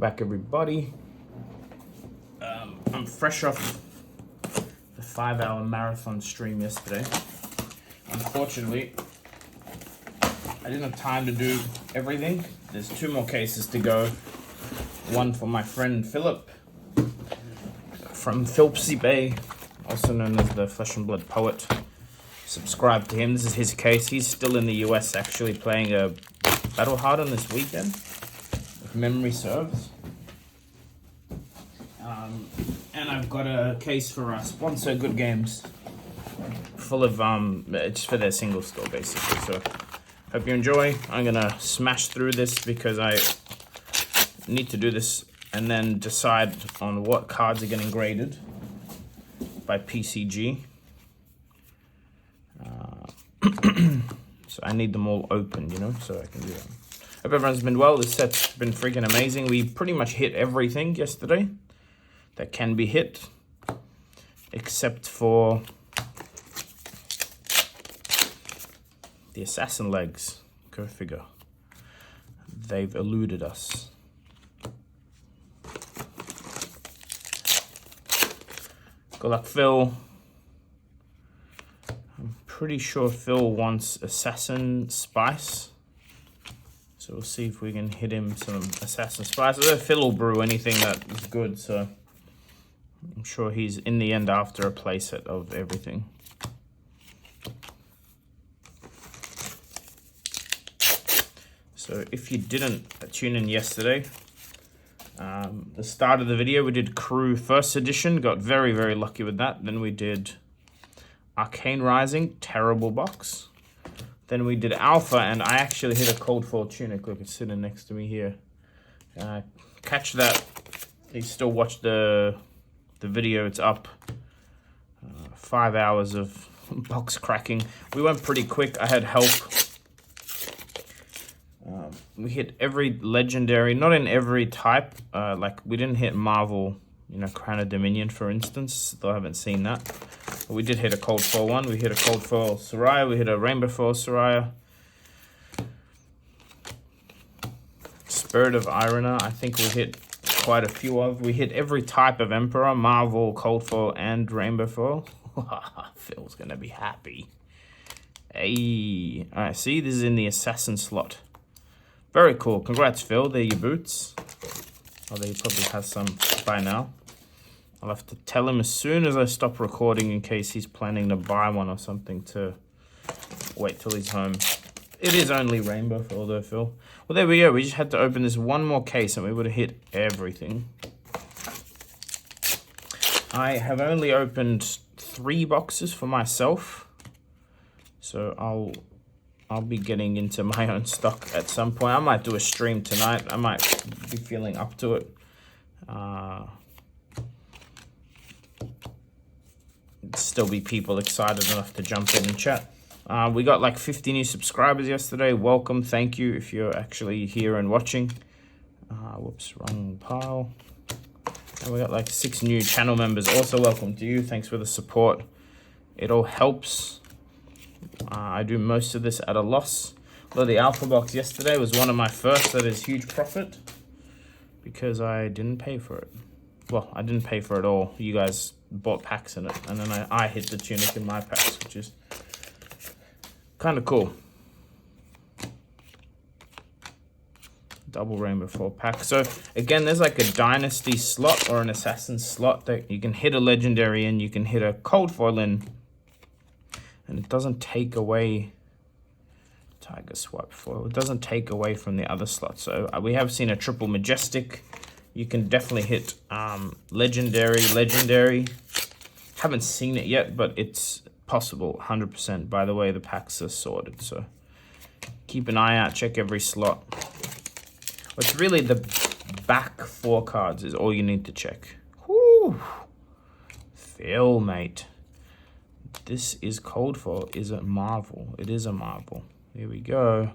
back, everybody. I'm fresh off the 5-hour marathon stream yesterday. Unfortunately, I didn't have time to do everything. There's 2 more cases to go. One for my friend Philip from FABTCG, also known as the Flesh and Blood Poet. Subscribe to him. This is his case. He's still in the US, actually playing a Battle Hardened this weekend, if memory serves. And I've got a case for Sponsor Good Games, full of it's for their single store basically. So hope you enjoy. I'm gonna smash through this because I need to do this and then decide on what cards are getting graded by PCG. So I need them all open, you know, so I can do that. Hope everyone's been well. This set's been freaking amazing. We pretty much hit everything yesterday that can be hit, except for the assassin legs. Go figure. They've eluded us. Good luck, Phil. I'm pretty sure Phil wants Assassin Spice. So we'll see if we can hit him some Assassin Spice. Although Phil will brew anything that is good, so I'm sure he's in the end after a playset of everything. So if you didn't tune in yesterday, the start of the video we did Crew First Edition, got very, very lucky with that. Then we did Arcane Rising, terrible box. Then we did Alpha, and I actually hit a Cold Fall Tunic. Look, it's sitting next to me here. Catch that. You still watch the video, it's up. 5 hours of box cracking. We went pretty quick. I had help. We hit every legendary, not in every type. Like we didn't hit Marvel, you know, Crown of Dominion, for instance. Still haven't seen that. But we did hit a Cold Fall one. We hit a Cold Fall Soraya. We hit a Rainbow Fall Soraya. Spirit of Irona, I think we hit quite a few of. We hit every type of Emperor, Marvel, Cold Fall, and Rainbow Fall. Phil's gonna be happy. Hey, all right, see, this is in the Assassin slot. Very cool. Congrats, Phil. They're your boots. Although he probably has some by now. I'll have to tell him as soon as I stop recording in case he's planning to buy one or something to wait till he's home. It is only Rainbow Fall though, Phil. Well, there we go. We just had to open this one more case and we would have hit everything. I have only opened 3 boxes for myself. So I'll be getting into my own stock at some point. I might do a stream tonight. I might be feeling up to it. Still be people excited enough to jump in and chat. We got like 50 new subscribers yesterday. Welcome, thank you if you're actually here and watching. Whoops, wrong pile. And we got like 6 new channel members. Also welcome to you. Thanks for the support. It all helps. I do most of this at a loss. Although the Alpha box yesterday was one of my first that is huge profit because I didn't pay for it. Well, I didn't pay for it all. You guys bought packs in it, and then I hit the tunic in my packs, which is kind of cool. Double Rainbow 4 pack. So again, there's like a Dynasty slot or an Assassin slot that you can hit a Legendary in, you can hit a Cold Foil in, and it doesn't take away Tiger Swipe Foil. It doesn't take away from the other slots. So we have seen a triple Majestic. You can definitely hit Legendary. Haven't seen it yet, but it's possible, 100%. By the way, the packs are sorted, so keep an eye out, check every slot. It's really the back 4 cards is all you need to check. Whew. Phil, mate. This is Cold Fall. Is it Marvel? It is a Marvel. Here we go.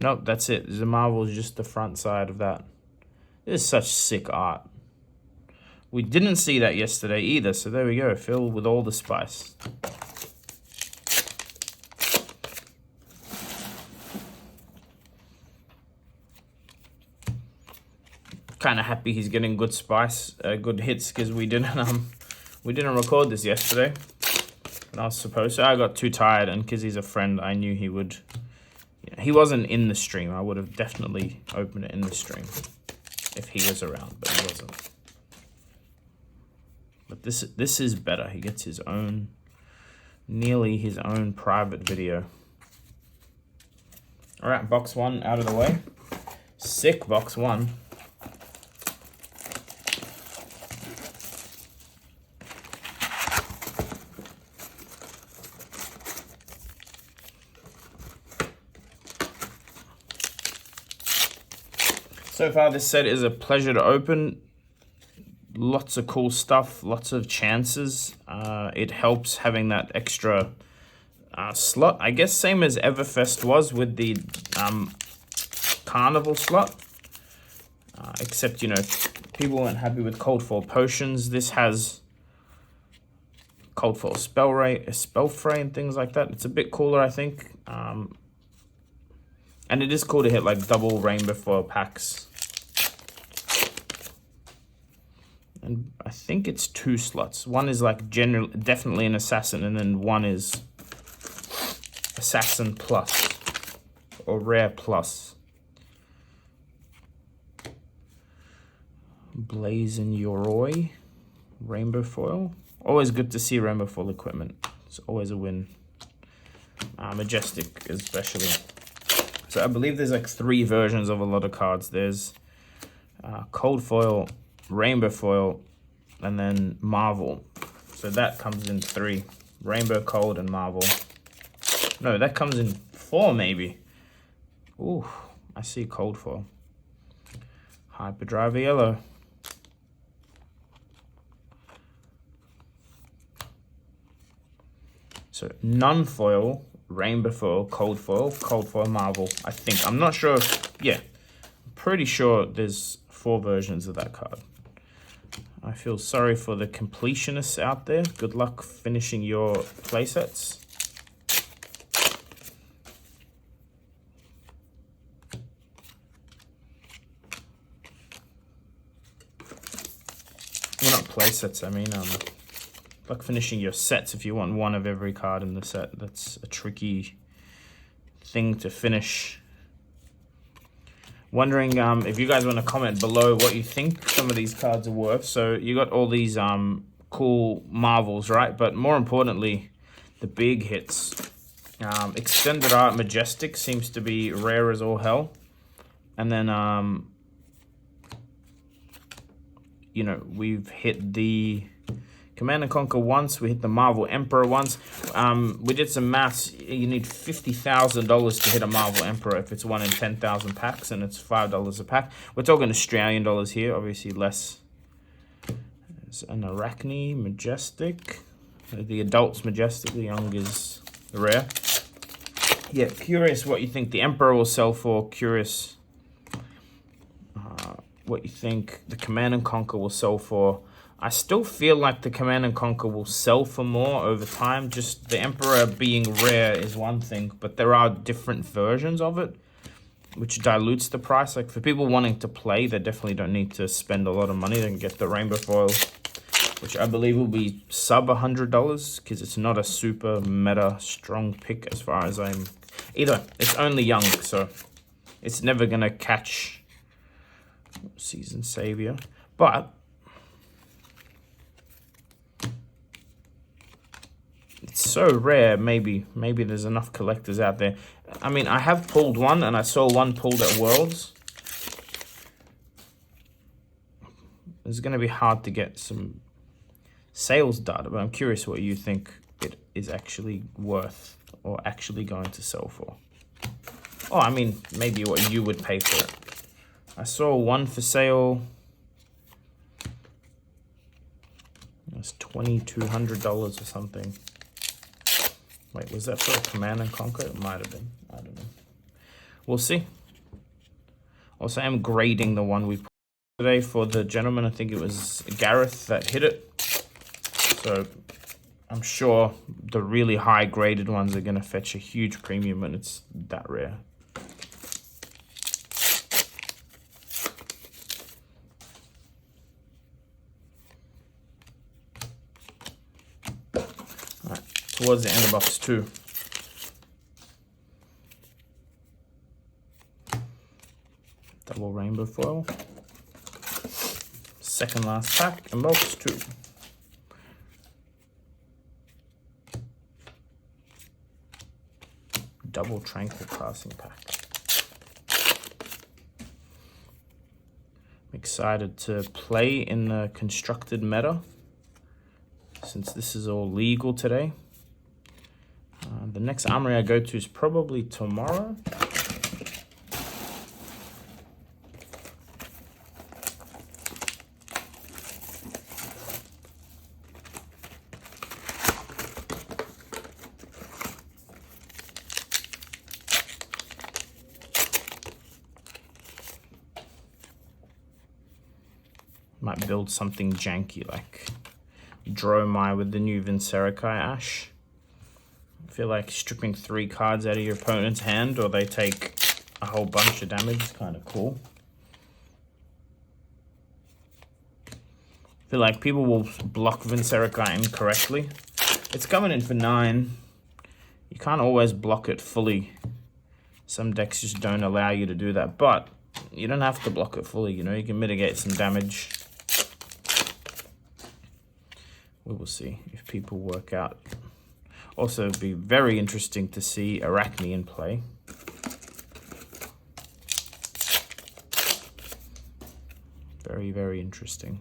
Nope, that's it. The Marvel is just the front side of that. This is such sick art. We didn't see that yesterday either, so there we go. Phil with all the spice. Kind of happy he's getting good spice, good hits, because we didn't record this yesterday. And I was supposed to. I got too tired, and because he's a friend, I knew he would. You know, he wasn't in the stream. I would have definitely opened it in the stream if he was around, but he wasn't. But this is better. He gets his own, nearly his own private video. All right, box one out of the way. Sick box one. So far, this set is a pleasure to open. Lots of cool stuff, lots of chances. It helps having that extra slot. I guess same as Everfest was with the Carnival slot. Except, you know, people weren't happy with Cold Foil Potions. This has Cold Foil Spellfray and things like that. It's a bit cooler, I think. And it is cool to hit like double Rainbow Foil packs. And I think it's 2 slots. One is like definitely an Assassin, and then one is Assassin Plus or Rare Plus. Blazing Yoroi, Rainbow Foil. Always good to see Rainbow Foil equipment. It's always a win. Majestic especially. So I believe there's like 3 versions of a lot of cards. There's Cold Foil, Rainbow Foil, and then Marvel. So that comes in 3. Rainbow, Cold, and Marvel. No, that comes in 4 maybe. Ooh, I see Cold Foil. Hyperdrive Yellow. So non-foil, Rainbow Foil, Cold Foil, Marvel. I think. I'm not sure. Yeah, I'm pretty sure there's 4 versions of that card. I feel sorry for the completionists out there. Good luck finishing your playsets. Well, not playsets, I mean, like finishing your sets if you want one of every card in the set. That's a tricky thing to finish. Wondering if you guys want to comment below what you think some of these cards are worth. So you got all these cool Marvels, right? But more importantly, the big hits. Extended Art Majestic seems to be rare as all hell. And then, you know, we've hit the Command & Conquer once. We hit the Marvel Emperor once. We did some maths. You need $50,000 to hit a Marvel Emperor if it's 1 in 10,000 packs, and it's $5 a pack. We're talking Australian dollars here, obviously less. There's an Arachne Majestic. The adult's Majestic, the young is rare. Yeah, curious what you think the Emperor will sell for. Curious what you think the Command & Conquer will sell for. I still feel like the Command & Conquer will sell for more over time. Just the Emperor being rare is one thing, but there are different versions of it, which dilutes the price. Like for people wanting to play, they definitely don't need to spend a lot of money. They can get the Rainbow Foil, which I believe will be sub $100 because it's not a super meta strong pick as far as I'm... Either it's only young, so it's never going to catch Season Savior. But it's so rare, maybe there's enough collectors out there. I mean, I have pulled one, and I saw one pulled at Worlds. It's going to be hard to get some sales data, but I'm curious what you think it is actually worth or actually going to sell for. Oh, I mean, maybe what you would pay for it. I saw one for sale. It was $2,200 or something. Wait, was that for a Command & Conquer? It might have been. I don't know. We'll see. Also, I'm grading the one we put today for the gentleman. I think it was Gareth that hit it. So I'm sure the really high graded ones are going to fetch a huge premium when it's that rare. towards the end of box 2. Double rainbow foil. Second last pack in box 2. Double tranquil passing pack. I'm excited to play in the constructed meta, since this is all legal today. The next armory I go to is probably tomorrow. Might build something janky like Dromai with the new Vincerikai Ash. I feel like stripping 3 cards out of your opponent's hand, or they take a whole bunch of damage, is kind of cool. I feel like people will block Vincerikai incorrectly. It's coming in for 9. You can't always block it fully. Some decks just don't allow you to do that, but you don't have to block it fully, you know, you can mitigate some damage. We will see if people work out. Also, it'd be very interesting to see Arachne in play. Very, very interesting.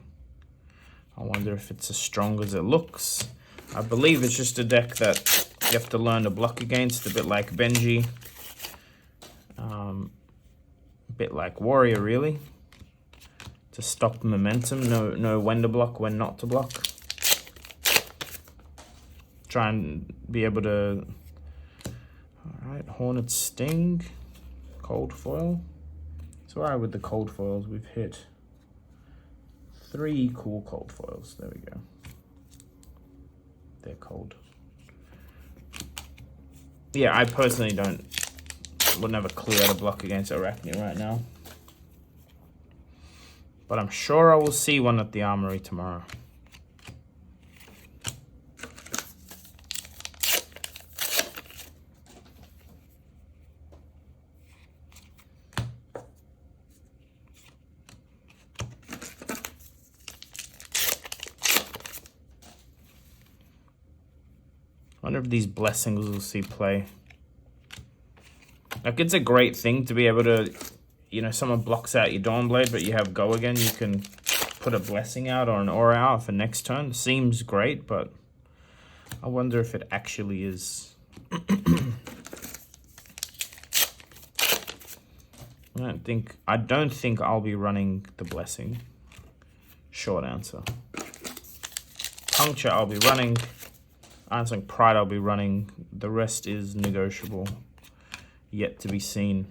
I wonder if it's as strong as it looks. I believe it's just a deck that you have to learn to block against, a bit like Benji. A bit like Warrior, really. To stop momentum, know when to block, when not to block. Try and be able to... Alright, Hornet Sting. Cold foil. So alright, with the cold foils, we've hit 3 cool cold foils. There we go. They're cold. Yeah, I personally wouldn't have a clue how to block against Arachne right now. But I'm sure I will see one at the armory tomorrow. I wonder if these blessings will see play. Like, it's a great thing to be able to, you know, someone blocks out your Dawnblade, but you have go again. You can put a blessing out or an aura out for next turn. Seems great, but I wonder if it actually is. I don't think I'll be running the blessing. Short answer. Puncture I'll be running. Answering Pride I'll be running. The rest is negotiable. Yet to be seen.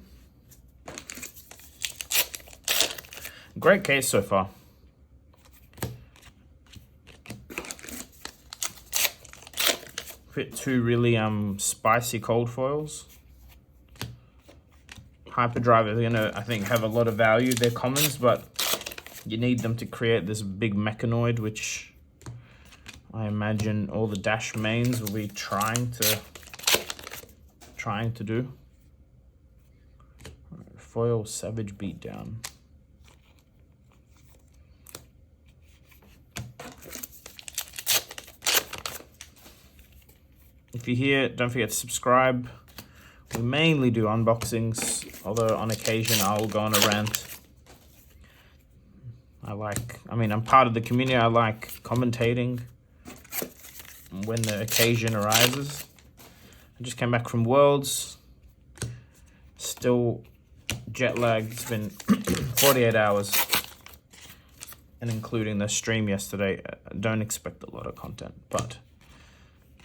Great case so far. Fit 2 really spicy cold foils. Hyperdrive is gonna, I think, have a lot of value. They're commons, but you need them to create this big mechanoid, which I imagine all the dash mains will be trying to do. Right, foil Savage Beatdown. If you're here, don't forget to subscribe. We mainly do unboxings, although on occasion I'll go on a rant. I'm part of the community. I like commentating when the occasion arises. I just came back from Worlds. Still jet lagged. It's been 48 hours. And including the stream yesterday, I don't expect a lot of content, but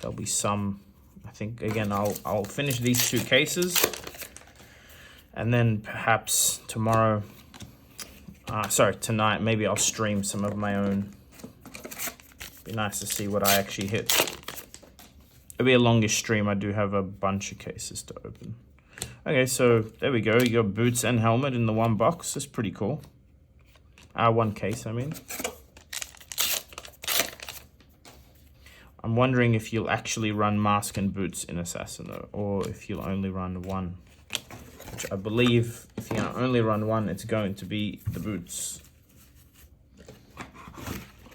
there'll be some. I think, again, I'll finish these 2 cases. And then perhaps tomorrow, tonight, maybe I'll stream some of my own. Be nice to see what I actually hit. It'll be a longish stream. I do have a bunch of cases to open. Okay, so there we go. You got boots and helmet in the 1 box. That's pretty cool. 1 case, I mean. I'm wondering if you'll actually run mask and boots in Assassin though, or if you'll only run one. Which I believe if you only run one, it's going to be the boots.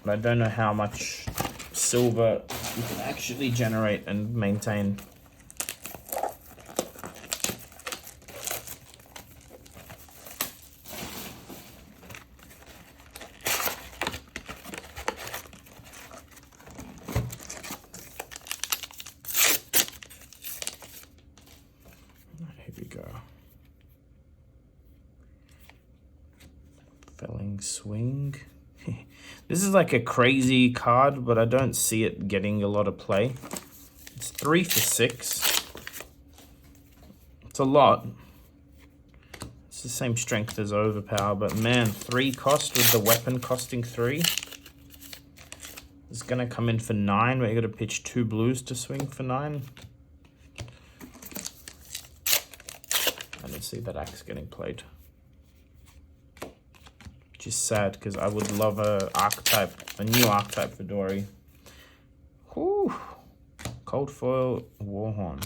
But I don't know how much silver you can actually generate and maintain. Here we go. Felling Swing. This is like a crazy card, but I don't see it getting a lot of play. It's 3 for 6. It's a lot. It's the same strength as Overpower, but man, 3 cost with the weapon costing 3. It's gonna come in for 9. We're gonna pitch 2 blues to swing for 9. I didn't see that axe getting played. Which is sad because I would love a new archetype for Dory. Whew. Cold foil Warhorn.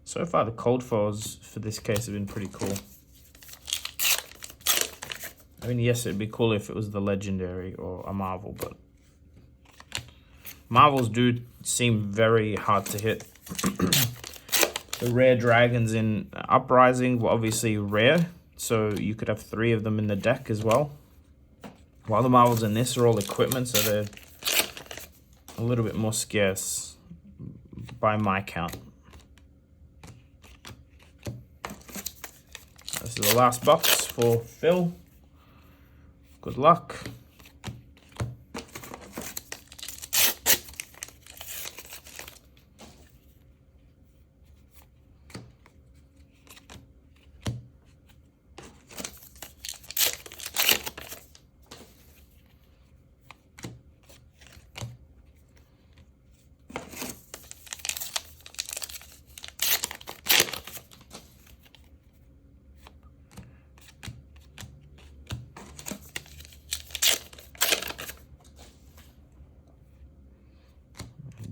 So far the cold foils for this case have been pretty cool. I mean, yes, it'd be cool if it was the legendary or a Marvel, but Marvels do seem very hard to hit. The rare dragons in Uprising were obviously rare, so you could have 3 of them in the deck as well. While the Marvels in this are all equipment, so they're a little bit more scarce by my count. This is the last box for Phil. Good luck.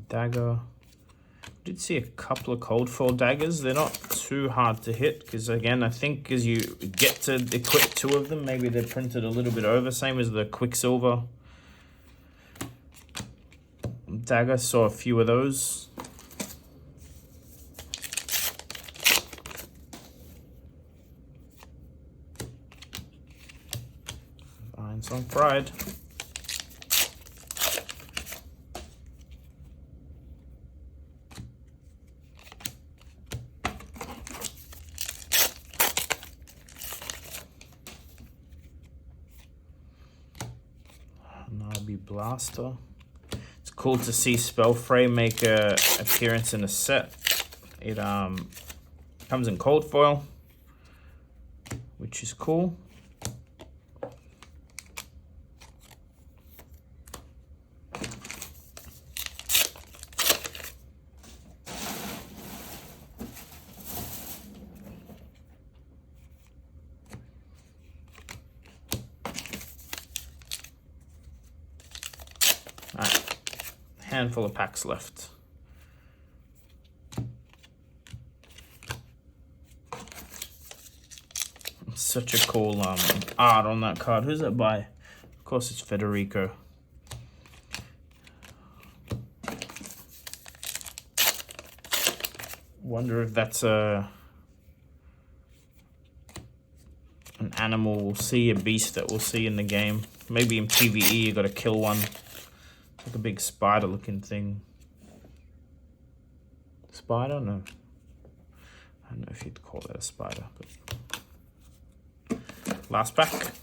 Dagger. Did see a couple of cold foil daggers. They're not too hard to hit because, again, I think as you get to equip 2 of them, maybe they're printed a little bit over. Same as the Quicksilver dagger. Saw a few of those. Fine Song Pride. Blaster. It's cool to see Spellfray make a appearance in a set. It comes in cold foil, which is cool. Alright, handful of packs left. Such a cool art on that card. Who's that by? Of course it's Federico. Wonder if that's an animal we'll see, a beast that we'll see in the game. Maybe in PvE you gotta kill one. Like a big spider looking thing. Spider? No. I don't know if you'd call that a spider. But... last pack.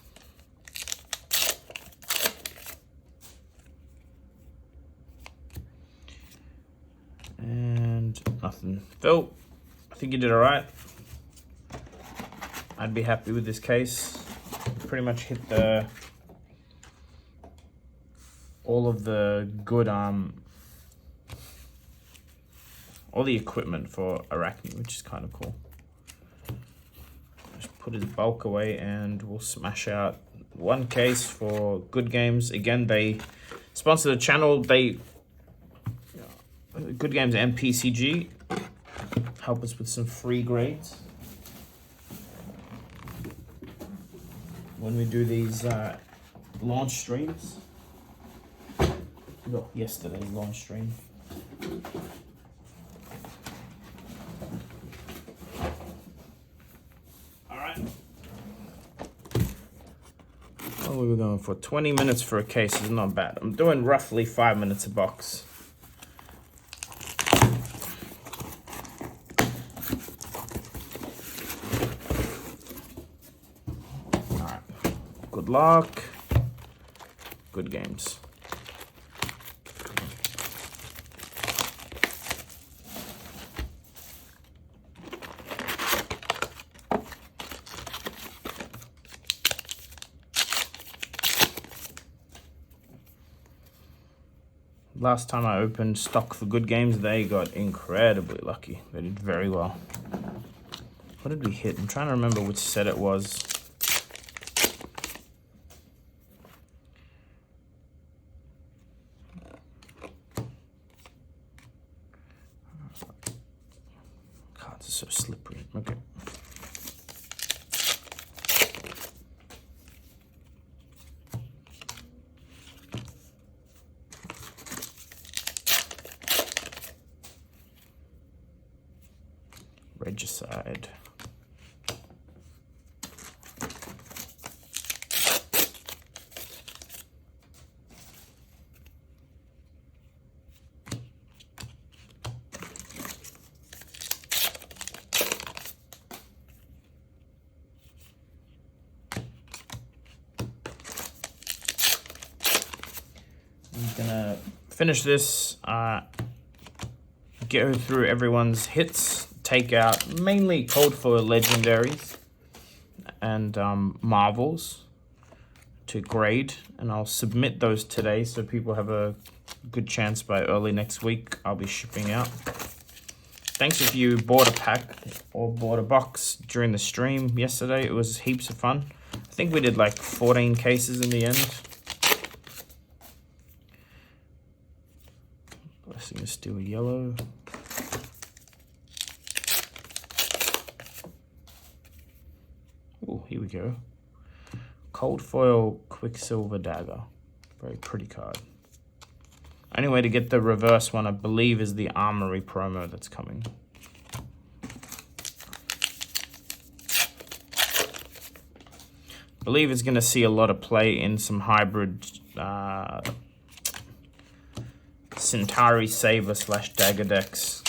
And nothing. Phil, I think you did alright. I'd be happy with this case. Pretty much hit the... all of the good all the equipment for Arachne, which is kind of cool. Just put his bulk away and we'll smash out one case for Good Games. Again, they sponsor the channel. Good Games and PCG help us with some free grades when we do these launch streams. Oh, yesterday's launch stream. We were going for 20 minutes for a case is not bad. I'm doing roughly 5 minutes a box. All right. Good luck. Good games. Last time I opened stock for Good Games, they got incredibly lucky. They did very well. What did we hit? I'm trying to remember which set it was. Cards are so slippery. Okay. Regicide. I'm gonna finish this, go through everyone's hits, take out mainly cold foil legendaries and marvels to grade, and I'll submit those today so people have a good chance by early next week. I'll be shipping out. Thanks if you bought a pack or bought a box during the stream yesterday. It was heaps of fun. I think we did like 14 cases in the end. Blessing is still yellow. Oh, here we go. Cold foil Quicksilver Dagger. Very pretty card. Only way to get the reverse one, I believe, is the Armory promo that's coming. I believe it's going to see a lot of play in some hybrid Centauri Saber / Dagger decks.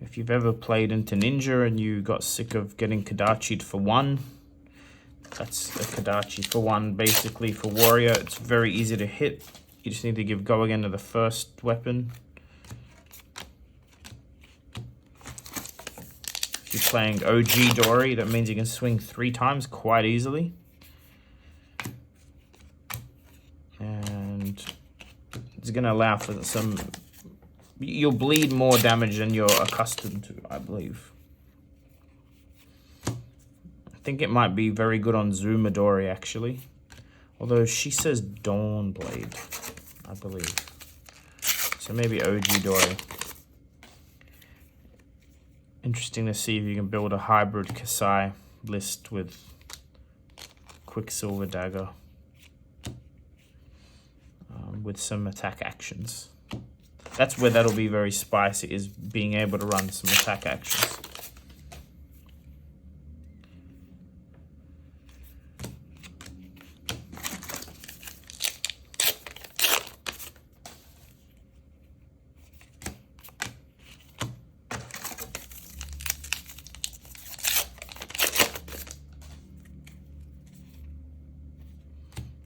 If you've ever played into Ninja and you got sick of getting Kadachi'd for 1, that's a Kadachi for 1 basically for Warrior. It's very easy to hit. You just need to give go again to the first weapon. If you're playing OG Dory, that means you can swing 3 times quite easily. And it's going to allow for some... You'll bleed more damage than you're accustomed to, I believe. I think it might be very good on Zumadori, actually. Although she says Dawnblade, I believe. So maybe OG Dory. Interesting to see if you can build a hybrid Kasai list with Quicksilver Dagger. With some attack actions. That's where that'll be very spicy, is being able to run some attack actions.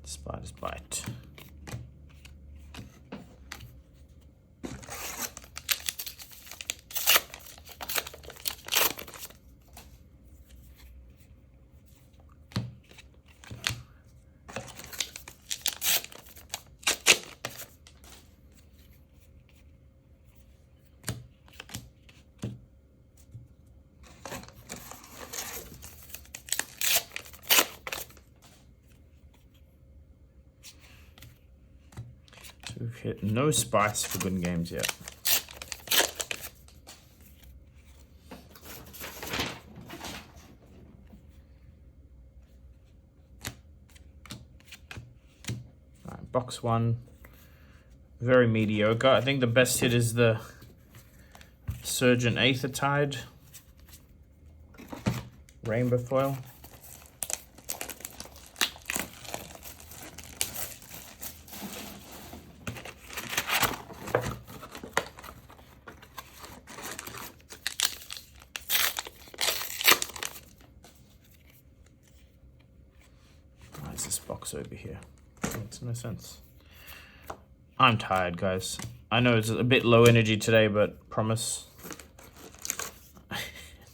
Spider's Bite. we've hit no spice for good games yet. All right, box one. Very mediocre. I think the best hit is the Surgeon Aethertide Rainbow Foil. Why is this box over here? Makes no sense. I'm tired, guys. I know it's a bit low energy today, but promise.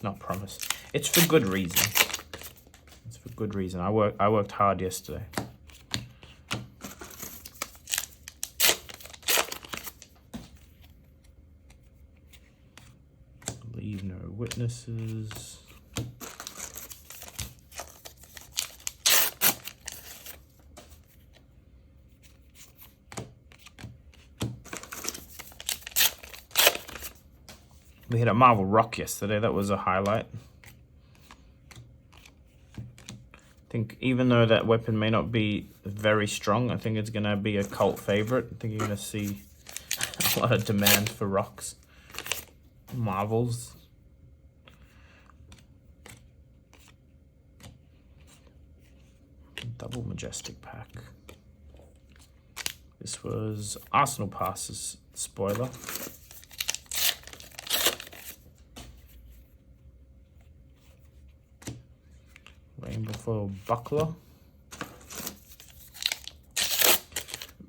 Not promise. It's for good reason. It's for good reason. I worked hard yesterday. Leave no witnesses. We hit a Marvel Rock yesterday. That was a highlight. I think even though that weapon may not be very strong, I think it's going to be a cult favorite. I think you're going to see a lot of demand for rocks. Marvels. Double Majestic pack. This was Arsenal Passes spoiler. Rainbow Foil Buckler.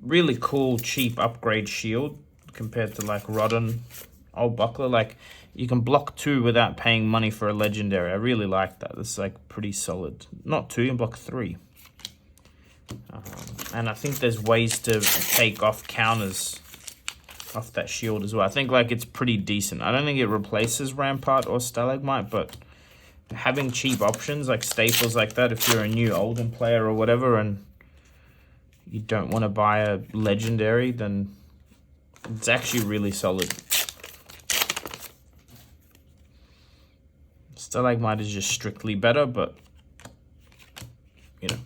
Really cool, cheap upgrade shield compared to like Rodden old Buckler. Like you can block 2 without paying money for a legendary. I really like that. This is like pretty solid. Not 2, you can block 3. And I think there's ways to take off counters off that shield as well. I think like it's pretty decent. I don't think it replaces Rampart or Stalagmite, but having cheap options like staples like that, if you're a new Olden player or whatever and you don't want to buy a legendary, then it's actually really solid. Stalagmite is just strictly better, but you know,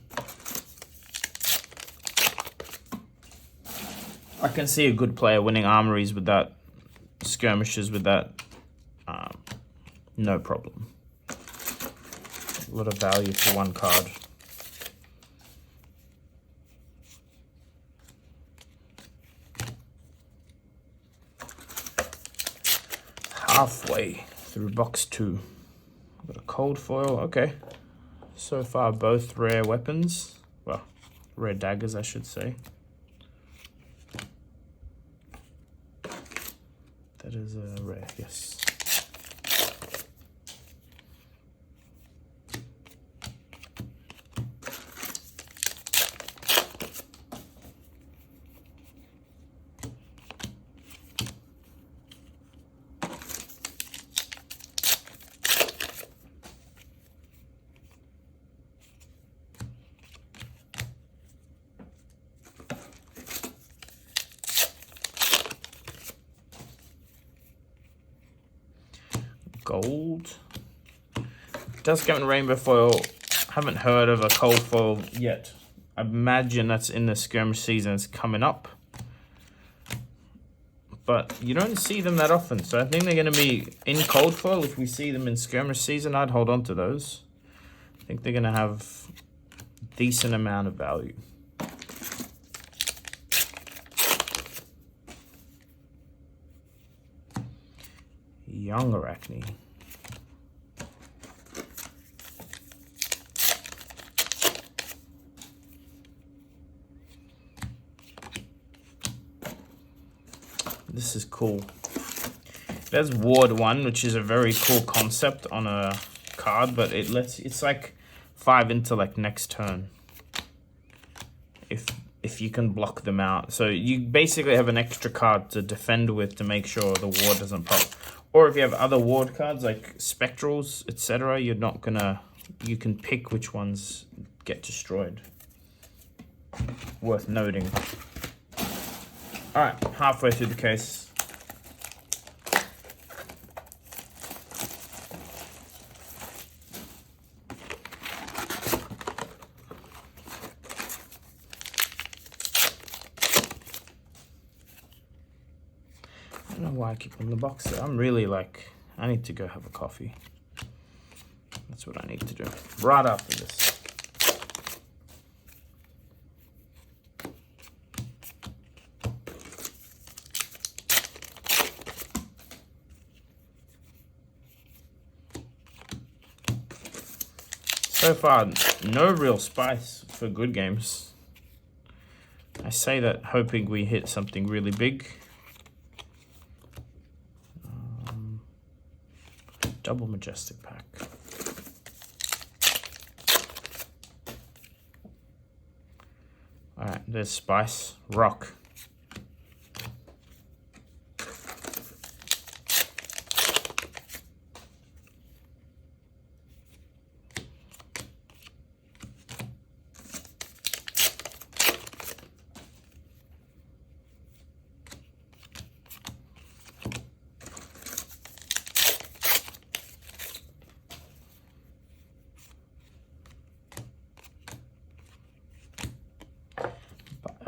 I can see a good player winning armories with that, skirmishes with that, no problem. A lot of value for one card. Halfway through box 2. Got a cold foil, okay. So far both rare weapons. Well, rare daggers I should say. That is a rare, yes. Gold. Does come in rainbow foil. Haven't heard of a cold foil yet. I imagine that's in the skirmish season. It's coming up. But you don't see them that often. So I think they're going to be in cold foil. If we see them in skirmish season, I'd hold on to those. I think they're going to have a decent amount of value. Young Arachne. This is cool. There's Ward 1, which is a very cool concept on a card, but it's like 5 intellect next turn. If you can block them out. So you basically have an extra card to defend with to make sure the ward doesn't pop. Or if you have other ward cards like Spectrals, etc., you're not gonna, you can pick which ones get destroyed. Worth noting. All right, halfway through the case. I don't know why I keep on the box there. I'm really like, I need to go have a coffee. That's what I need to do right after this. So far, no real spice for good games. I say that hoping we hit something really big. Double Majestic pack. All right, there's spice. Rock.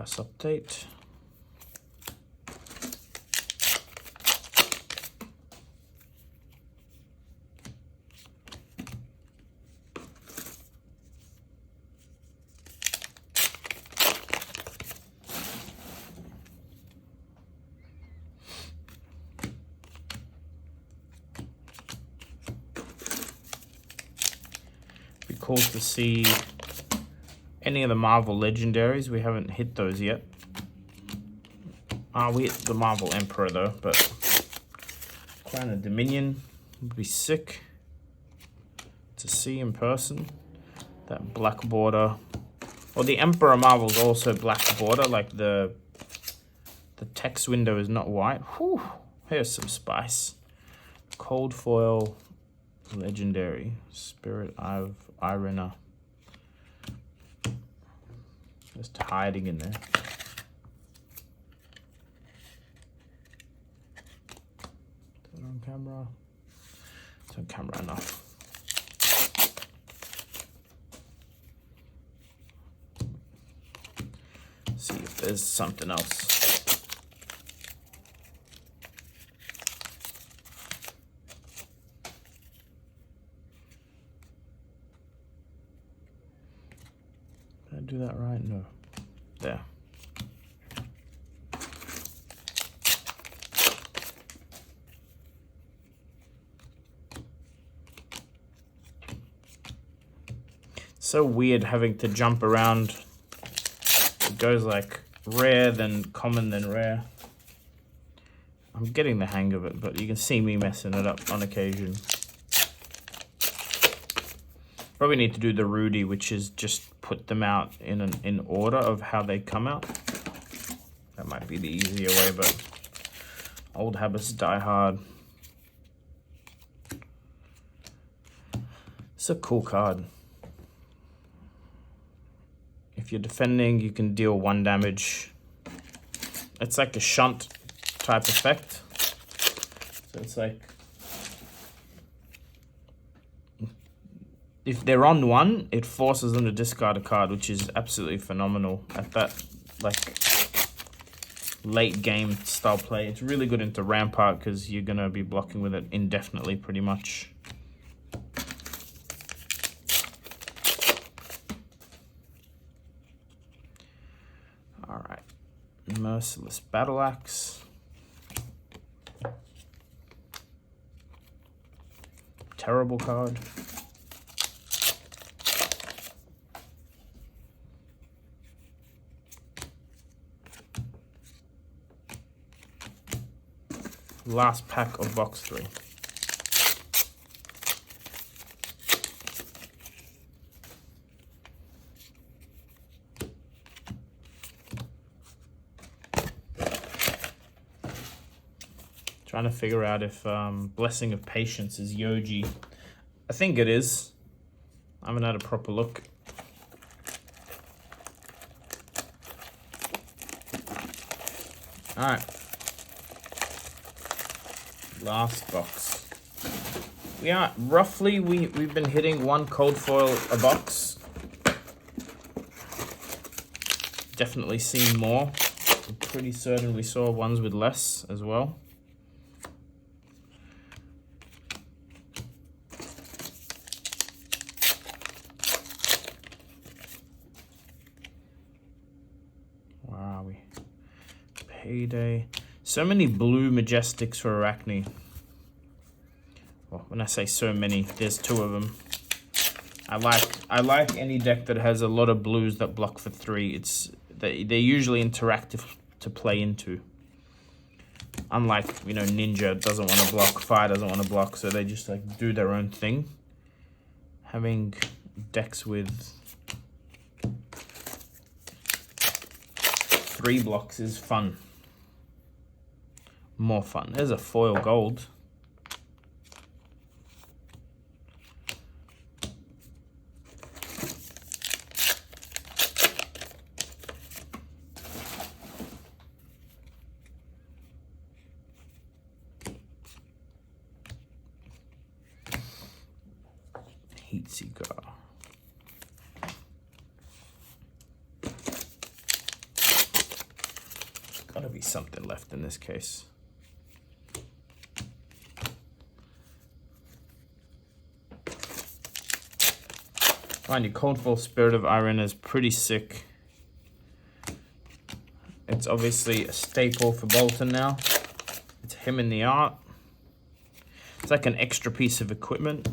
Bias update. Be cool to see any of the Marvel legendaries. We haven't hit those yet. We hit the Marvel Emperor though, but Crown of Dominion would be sick to see in person. That black border. Well, the Emperor Marvel's also black border, like the text window is not white. Whew, here's some spice. Cold foil legendary. Spirit of Irina. Just hiding in there. Is that on camera? It's on camera enough. See if there's something else. Did I do that right? No. There. So weird having to jump around. It goes like rare, then common, then rare. I'm getting the hang of it, but you can see me messing it up on occasion. Probably need to do the Rudy, which is just put them out in order of how they come out. That might be the easier way, but old habits die hard. It's a cool card. If you're defending, you can deal 1 damage. It's like a shunt type effect. So it's like, if they're on 1, it forces them to discard a card, which is absolutely phenomenal at that like late game style play. It's really good into Rampart because you're gonna be blocking with it indefinitely pretty much. All right, Merciless Battle Axe. Terrible card. Last pack of box 3. Trying to figure out if Blessing of Patience is Yoji. I think it is. I haven't had a proper look. All right. Last box. We are roughly, we've been hitting one cold foil a box. Definitely seen more. I'm pretty certain we saw ones with less as well. Where are we? Payday. So many blue Majestics for Arachne. Well, when I say so many, there's 2 of them. I like any deck that has a lot of blues that block for 3. They're usually interactive to play into. Unlike, you know, Ninja doesn't want to block, Fire doesn't want to block, so they just like do their own thing. Having decks with 3 blocks is fun. More fun. There's a foil gold. Heat Seeker. Gotta be something left in this case. Mind you, Cold Foil Spirit of Iron is pretty sick. It's obviously a staple for Bolton now. It's him in the art. It's like an extra piece of equipment.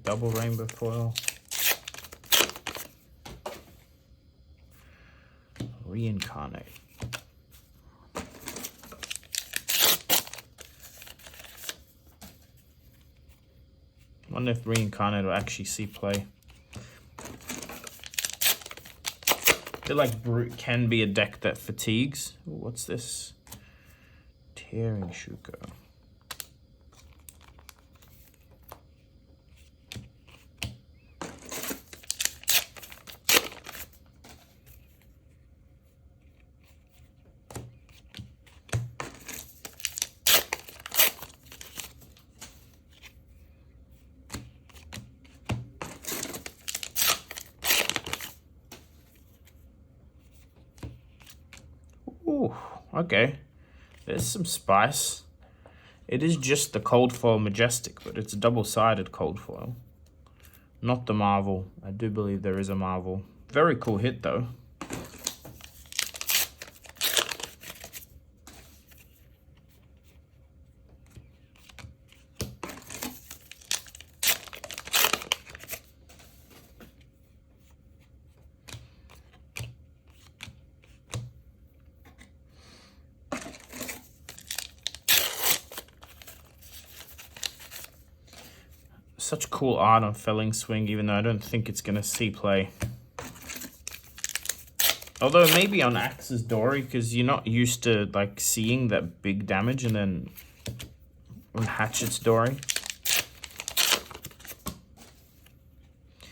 Double rainbow foil. Reincarnate. I wonder if Reincarnate will actually see play. I feel like Brute can be a deck that fatigues. Ooh, what's this? Tearing Shuko. Ooh, okay. There's some spice. It is just the cold foil Majestic, but it's a double-sided cold foil. Not the Marvel. I do believe there is a Marvel. Very cool hit, though. Such cool art on Felling Swing, even though I don't think it's going to see play. Although maybe on Axe's Dory, because you're not used to like seeing that big damage, and then on Hatchet's Dory.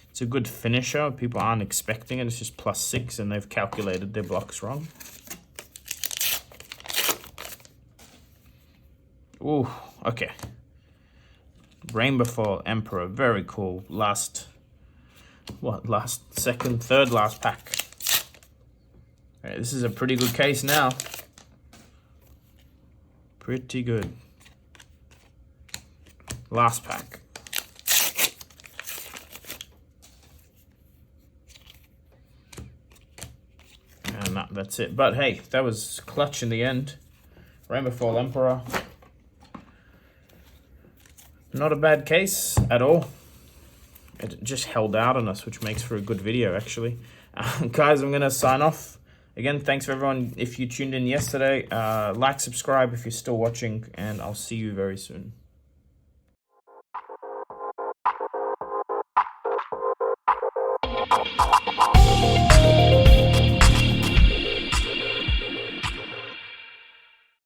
It's a good finisher. People aren't expecting it. It's just +6 and they've calculated their blocks wrong. Ooh, okay. Rainbow Foil Emperor, very cool. Second, third last pack. All right, this is a pretty good case now. Pretty good. Last pack. And that's it. But hey, that was clutch in the end. Rainbow Foil Emperor. Not a bad case at all. It just held out on us, which makes for a good video, actually. Guys, I'm going to sign off. Again, thanks for everyone. If you tuned in yesterday, like, subscribe if you're still watching, and I'll see you very soon.